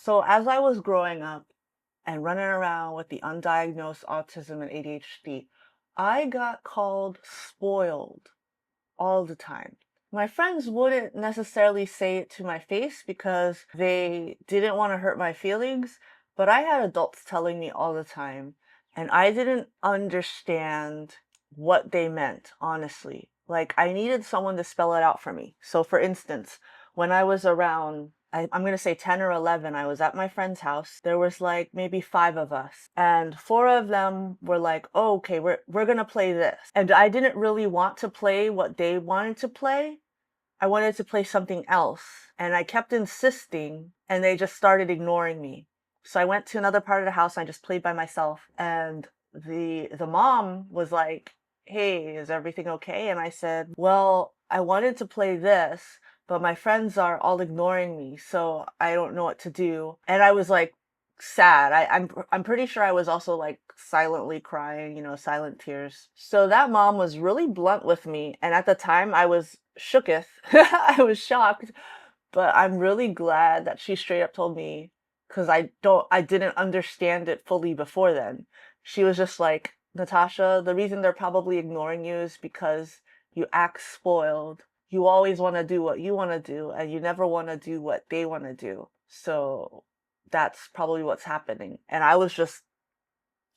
So as I was growing up and running around with the undiagnosed autism and ADHD, I got called spoiled all the time. My friends wouldn't necessarily say it to my face because they didn't want to hurt my feelings, but I had adults telling me all the time, and I didn't understand what they meant, honestly. Like, I needed someone to spell it out for me. So, for instance, when I was around, I'm going to say 10 or 11, I was at my friend's house. There was like maybe five of us, and four of them were like, oh, okay, we're going to play this. And I didn't really want to play what they wanted to play. I wanted to play something else. And I kept insisting, and they just started ignoring me. So I went to another part of the house and I just played by myself. And the mom was like, hey, is everything okay? And I said, well, I wanted to play this, but my friends are all ignoring me, so I don't know what to do. And I was like sad. I'm pretty sure I was also like silently crying, silent tears. So that mom was really blunt with me, and at the time I was shooketh. I was shocked, but I'm really glad that she straight up told me, because I didn't understand it fully before then. She was just like, Natasha, the reason they're probably ignoring you is because you act spoiled. You always want to do what you want to do, and you never want to do what they want to do. So that's probably what's happening. And I was just,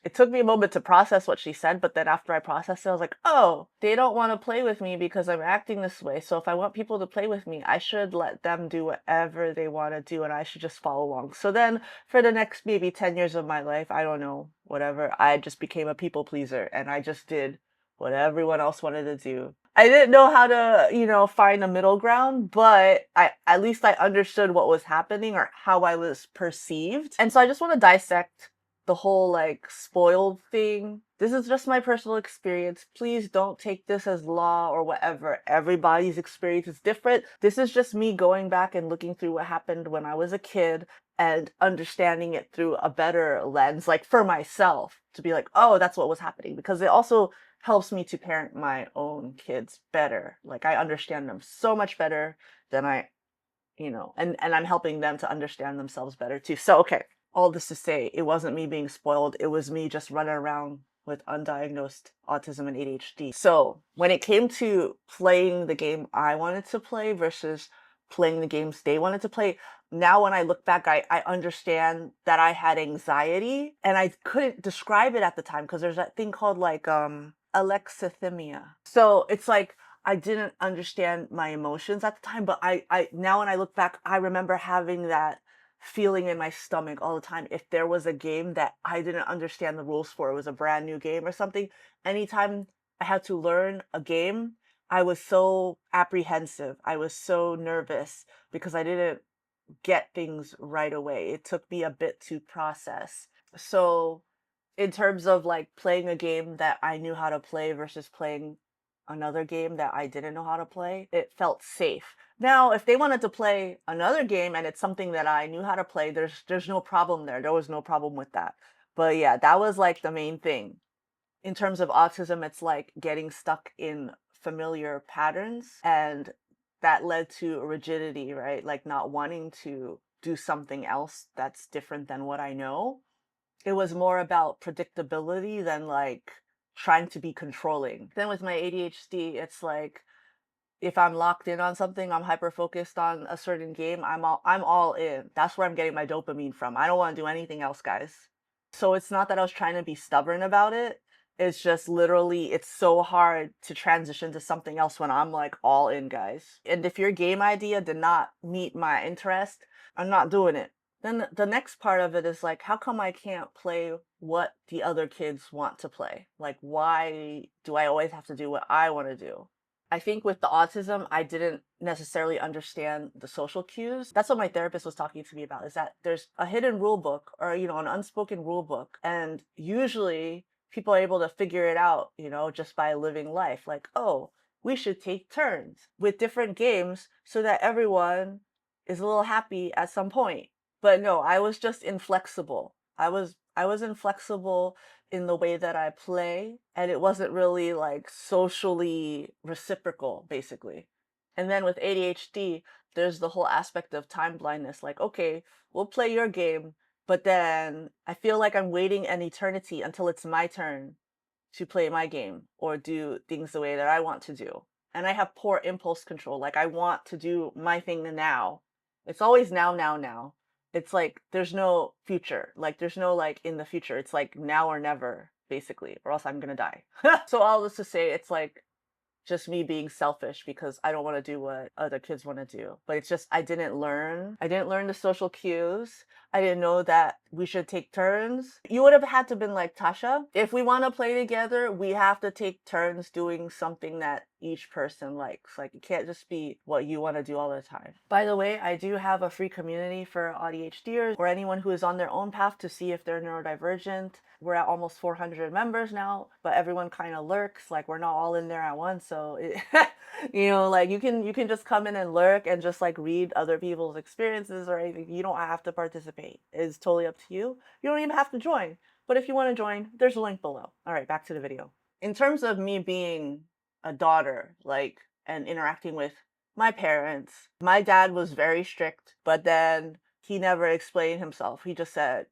it took me a moment to process what she said, but then after I processed it, I was like, oh, they don't want to play with me because I'm acting this way. So if I want people to play with me, I should let them do whatever they want to do, and I should just follow along. So then for the next maybe 10 years of my life, I don't know, whatever, I just became a people pleaser, and I just did what everyone else wanted to do. I didn't know how to, find a middle ground, but at least I understood what was happening or how I was perceived. And so I just want to dissect the whole like spoiled thing. This is just my personal experience. Please don't take this as law or whatever. Everybody's experience is different. This is just me going back and looking through what happened when I was a kid and understanding it through a better lens, like for myself, to be like, oh, that's what was happening. Because it also helps me to parent my own kids better. Like, I understand them so much better than and I'm helping them to understand themselves better too. So, okay, all this to say, it wasn't me being spoiled. It was me just running around with undiagnosed autism and ADHD. So when it came to playing the game I wanted to play versus playing the games they wanted to play, now when I look back, I understand that I had anxiety and I couldn't describe it at the time because there's that thing called like alexithymia. So it's like I didn't understand my emotions at the time, but I now when I look back, I remember having that feeling in my stomach all the time. If there was a game that I didn't understand the rules for, it was a brand new game or something, anytime I had to learn a game, I was so apprehensive. I was so nervous because I didn't get things right away. It took me a bit to process. So, in terms of like playing a game that I knew how to play versus playing another game that I didn't know how to play, it felt safe. Now, if they wanted to play another game and it's something that I knew how to play, there's no problem there. There was no problem with that. But yeah, that was like the main thing. In terms of autism, it's like getting stuck in familiar patterns, and that led to rigidity, right? Like not wanting to do something else that's different than what I know. It was more about predictability than like trying to be controlling. Then with my ADHD, it's like if I'm locked in on something, I'm hyper focused on a certain game, I'm all in. That's where I'm getting my dopamine from. I don't want to do anything else, guys. So it's not that I was trying to be stubborn about it. It's just literally it's so hard to transition to something else when I'm like all in, guys. And if your game idea did not meet my interest, I'm not doing it. Then the next part of it is like, how come I can't play what the other kids want to play? Like, why do I always have to do what I want to do? I think with the autism, I didn't necessarily understand the social cues. That's what my therapist was talking to me about, is that there's a hidden rule book or, an unspoken rule book. And usually people are able to figure it out, just by living life. Like, oh, we should take turns with different games so that everyone is a little happy at some point. But no, I was just inflexible. I was inflexible in the way that I play, and it wasn't really like socially reciprocal, basically. And then with ADHD, there's the whole aspect of time blindness. Like, okay, we'll play your game, but then I feel like I'm waiting an eternity until it's my turn to play my game or do things the way that I want to do. And I have poor impulse control. Like, I want to do my thing now. It's always now, now, now. It's like there's no future. Like, there's no like in the future. It's like now or never, basically, or else I'm gonna die. So all this to say, it's like just me being selfish because I don't want to do what other kids want to do. But it's just I didn't learn. I didn't learn the social cues. I didn't know that we should take turns. You would have had to been like, Tasha, if we want to play together, we have to take turns doing something that each person likes. Like, it can't just be what you want to do all the time. By the way, I do have a free community for AuDHDers or anyone who is on their own path to see if they're neurodivergent. We're at almost 400 members now, but everyone kind of lurks. Like, we're not all in there at once. So, like you can just come in and lurk and just like read other people's experiences or anything. You don't have to participate. It's totally up to you. You don't even have to join. But if you want to join, there's a link below. All right, back to the video. In terms of me being a daughter, like, and interacting with my parents, my dad was very strict, but then he never explained himself. He just said,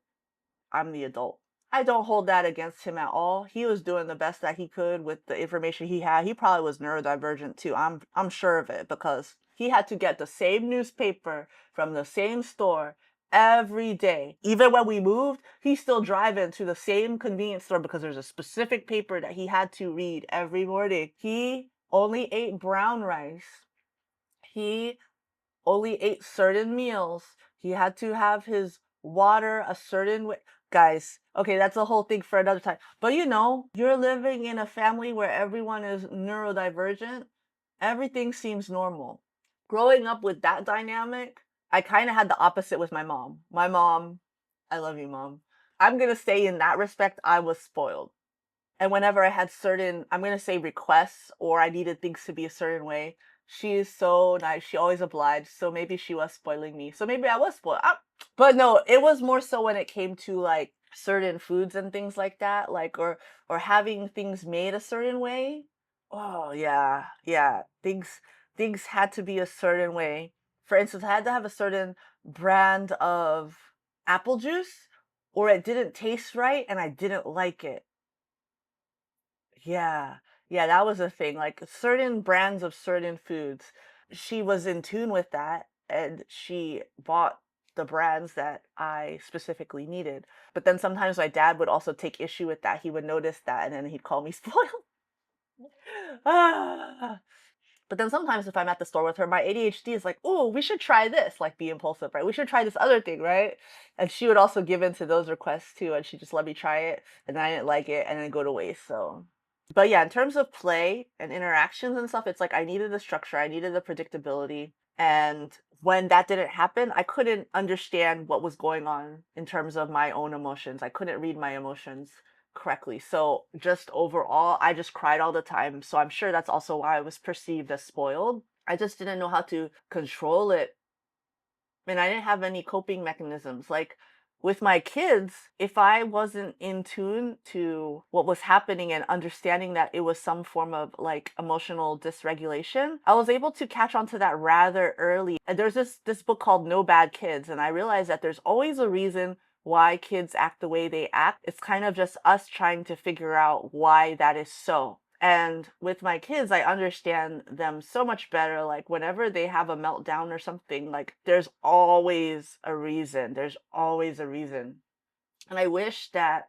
I'm the adult. I don't hold that against him at all. He was doing the best that he could with the information he had. He probably was neurodivergent too. I'm sure of it because he had to get the same newspaper from the same store every day. Even when we moved, he's still driving to the same convenience store because there's a specific paper that he had to read every morning. He only ate brown rice. He only ate certain meals. He had to have his water a certain way. Guys, okay, that's a whole thing for another time. But you're living in a family where everyone is neurodivergent. Everything seems normal. Growing up with that dynamic, I kind of had the opposite with my mom. My mom, I love you, Mom. I'm going to say in that respect, I was spoiled. And whenever I had certain, I'm going to say requests or I needed things to be a certain way, she is so nice. She always obliged. So maybe she was spoiling me. So maybe I was spoiled. But no, it was more so when it came to like certain foods and things like that, like or having things made a certain way. Oh yeah, yeah. Things had to be a certain way. For instance, I had to have a certain brand of apple juice or it didn't taste right and I didn't like it. Yeah. Yeah, that was a thing. Like certain brands of certain foods. She was in tune with that and she bought the brands that I specifically needed. But then sometimes my dad would also take issue with that. He would notice that and then he'd call me spoiled. Ah. But then sometimes if I'm at the store with her, my ADHD is like, oh, we should try this, like be impulsive, right? We should try this other thing, right? And she would also give in to those requests too, and she just let me try it, and then I didn't like it, and then go to waste. So, but yeah, in terms of play and interactions and stuff, it's like I needed the structure, I needed the predictability, and when that didn't happen, I couldn't understand what was going on in terms of my own emotions. I couldn't read my emotions correctly. So just overall, I just cried all the time. So I'm sure that's also why I was perceived as spoiled. I just didn't know how to control it. And I didn't have any coping mechanisms. Like with my kids, if I wasn't in tune to what was happening and understanding that it was some form of like emotional dysregulation, I was able to catch on to that rather early. And there's this book called No Bad Kids, and I realized that there's always a reason why kids act the way they act. It's kind of just us trying to figure out why that is so. And with my kids, I understand them so much better. Like whenever they have a meltdown or something, like there's always a reason. There's always a reason. And I wish that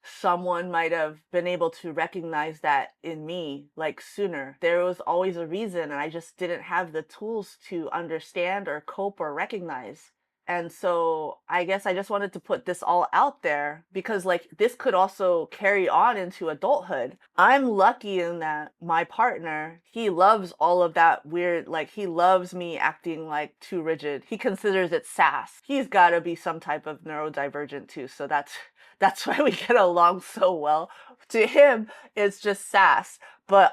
someone might have been able to recognize that in me like sooner. There was always a reason and I just didn't have the tools to understand or cope or recognize. And so I guess I just wanted to put this all out there because like this could also carry on into adulthood. I'm lucky in that my partner, he loves all of that weird, like he loves me acting like too rigid. He considers it sass. He's got to be some type of neurodivergent too. So that's why we get along so well. To him, it's just sass. But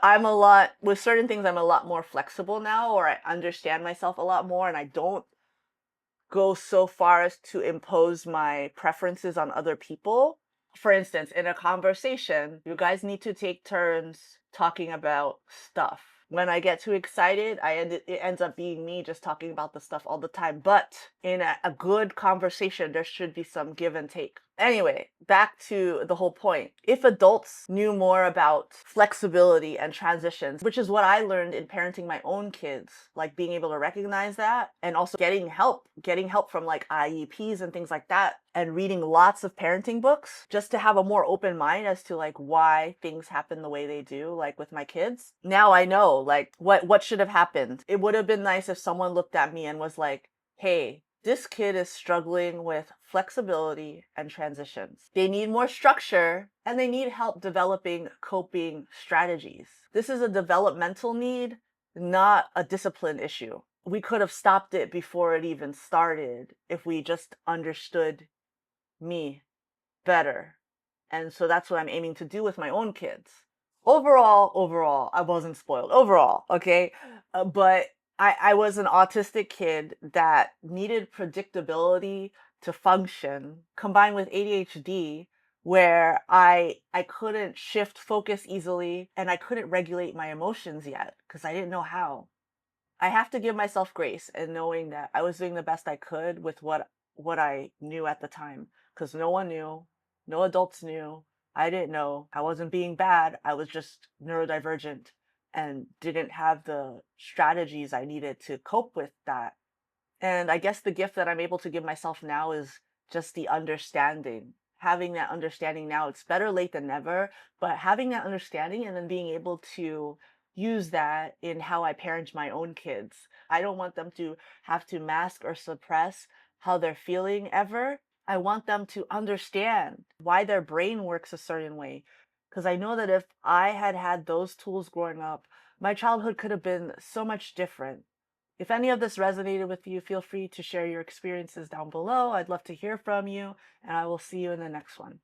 with certain things, I'm a lot more flexible now, or I understand myself a lot more, and I don't go so far as to impose my preferences on other people. For instance, in a conversation, you guys need to take turns talking about stuff. When I get too excited, it ends up being me just talking about the stuff all the time. But in a good conversation, there should be some give and take. Anyway, back to the whole point. If adults knew more about flexibility and transitions, which is what I learned in parenting my own kids, like being able to recognize that and also getting help from like IEPs and things like that, and reading lots of parenting books just to have a more open mind as to like why things happen the way they do, like with my kids. Now I know like what should have happened. It would have been nice if someone looked at me and was like, hey, this kid is struggling with flexibility and transitions. They need more structure and they need help developing coping strategies. This is a developmental need, not a discipline issue. We could have stopped it before it even started if we just understood me better. And so that's what I'm aiming to do with my own kids. Overall, I wasn't spoiled. Overall, okay? But I was an autistic kid that needed predictability to function, combined with ADHD, where I couldn't shift focus easily and I couldn't regulate my emotions yet because I didn't know how. I have to give myself grace and knowing that I was doing the best I could with what I knew at the time, because no one knew, no adults knew. I didn't know. I wasn't being bad. I was just neurodivergent and didn't have the strategies I needed to cope with that. And I guess the gift that I'm able to give myself now is just the understanding. Having that understanding now, it's better late than never, but having that understanding and then being able to use that in how I parent my own kids. I don't want them to have to mask or suppress how they're feeling ever. I want them to understand why their brain works a certain way. Because I know that if I had had those tools growing up, my childhood could have been so much different. If any of this resonated with you, feel free to share your experiences down below. I'd love to hear from you, and I will see you in the next one.